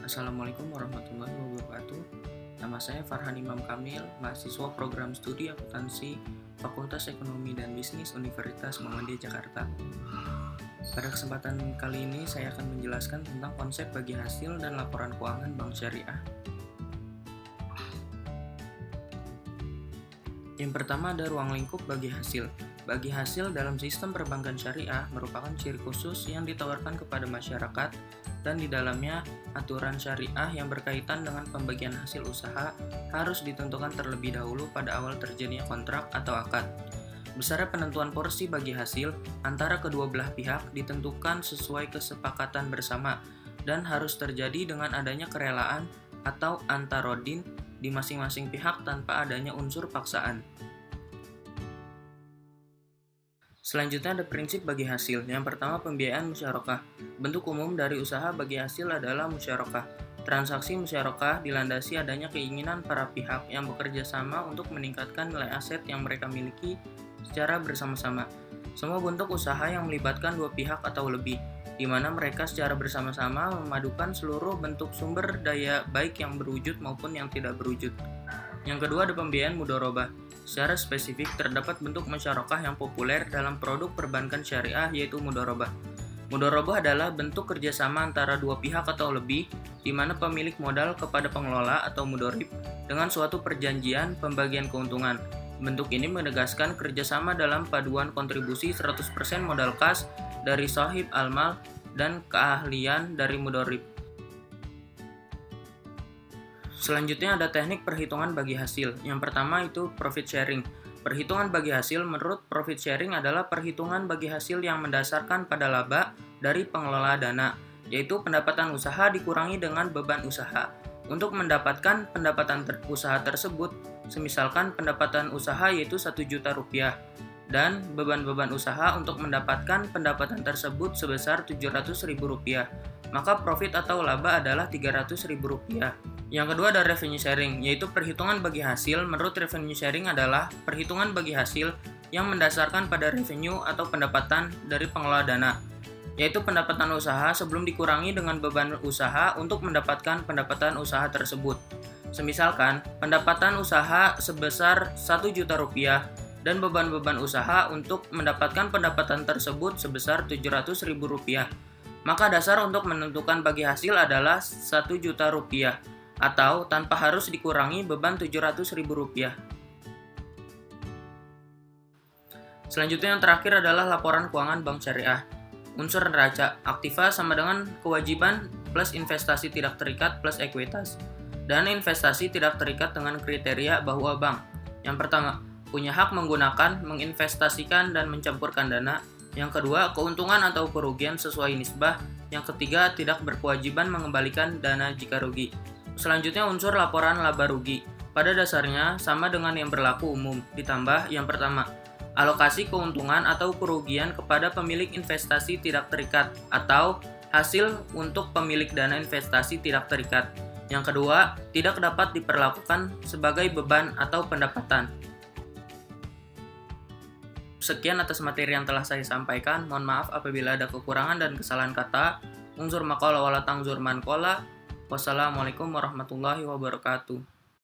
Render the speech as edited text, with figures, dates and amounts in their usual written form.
Assalamualaikum warahmatullahi wabarakatuh. Nama saya Farhan Imam Kamil, mahasiswa program studi akuntansi Fakultas Ekonomi dan Bisnis Universitas Muhammadiyah Jakarta. Pada kesempatan kali ini saya akan menjelaskan tentang konsep bagi hasil dan laporan keuangan bank syariah. Yang pertama ada ruang lingkup bagi hasil. Bagi hasil dalam sistem perbankan syariah merupakan ciri khusus yang ditawarkan kepada masyarakat dan di dalamnya aturan syariah yang berkaitan dengan pembagian hasil usaha harus ditentukan terlebih dahulu pada awal terjadinya kontrak atau akad. Besarnya penentuan porsi bagi hasil antara kedua belah pihak ditentukan sesuai kesepakatan bersama dan harus terjadi dengan adanya kerelaan atau antarodin di masing-masing pihak tanpa adanya unsur paksaan. Selanjutnya ada prinsip bagi hasil. Yang pertama, pembiayaan musyarakah. Bentuk umum dari usaha bagi hasil adalah musyarakah. Transaksi musyarakah dilandasi adanya keinginan para pihak yang bekerja sama untuk meningkatkan nilai aset yang mereka miliki secara bersama-sama. Semua bentuk usaha yang melibatkan dua pihak atau lebih, di mana mereka secara bersama-sama memadukan seluruh bentuk sumber daya baik yang berwujud maupun yang tidak berwujud. Yang kedua ada pembiayaan mudharabah. Secara spesifik terdapat bentuk musyarakah yang populer dalam produk perbankan syariah yaitu mudharabah. Mudharabah adalah bentuk kerjasama antara dua pihak atau lebih, di mana pemilik modal kepada pengelola atau mudharib dengan suatu perjanjian pembagian keuntungan. Bentuk ini menegaskan kerjasama dalam paduan kontribusi 100% modal kas dari sahib al-mal dan keahlian dari mudharib. Selanjutnya ada teknik perhitungan bagi hasil. Yang pertama itu profit sharing. Perhitungan bagi hasil menurut profit sharing adalah perhitungan bagi hasil yang mendasarkan pada laba dari pengelola dana, yaitu pendapatan usaha dikurangi dengan beban usaha. Untuk mendapatkan pendapatan usaha tersebut, semisalkan pendapatan usaha yaitu 1 juta rupiah, dan beban-beban usaha untuk mendapatkan pendapatan tersebut sebesar 700.000 rupiah, maka profit atau laba adalah 300.000 rupiah. Yang kedua ada revenue sharing, yaitu perhitungan bagi hasil. Menurut revenue sharing adalah perhitungan bagi hasil yang mendasarkan pada revenue atau pendapatan dari pengelola dana, yaitu pendapatan usaha sebelum dikurangi dengan beban usaha untuk mendapatkan pendapatan usaha tersebut. Semisalkan, pendapatan usaha sebesar 1 juta rupiah dan beban-beban usaha untuk mendapatkan pendapatan tersebut sebesar 700.000 rupiah. Maka dasar untuk menentukan bagi hasil adalah 1 juta rupiah atau tanpa harus dikurangi beban 700.000 rupiah. Selanjutnya yang terakhir adalah laporan keuangan bank syariah. Unsur neraca, aktiva sama dengan kewajiban plus investasi tidak terikat plus ekuitas. Dan investasi tidak terikat dengan kriteria bahwa bank. Yang pertama, punya hak menggunakan, menginvestasikan, dan mencampurkan dana. Yang kedua, keuntungan atau kerugian sesuai nisbah. Yang ketiga, tidak berkewajiban mengembalikan dana jika rugi. Selanjutnya unsur laporan laba rugi. Pada dasarnya sama dengan yang berlaku umum. Ditambah yang pertama, alokasi keuntungan atau kerugian kepada pemilik investasi tidak terikat atau hasil untuk pemilik dana investasi tidak terikat. Yang kedua, tidak dapat diperlakukan sebagai beban atau pendapatan. Sekian atas materi yang telah saya sampaikan. Mohon maaf apabila ada kekurangan dan kesalahan kata. Unsur maqala wala tangzur man qala. Wassalamualaikum warahmatullahi wabarakatuh.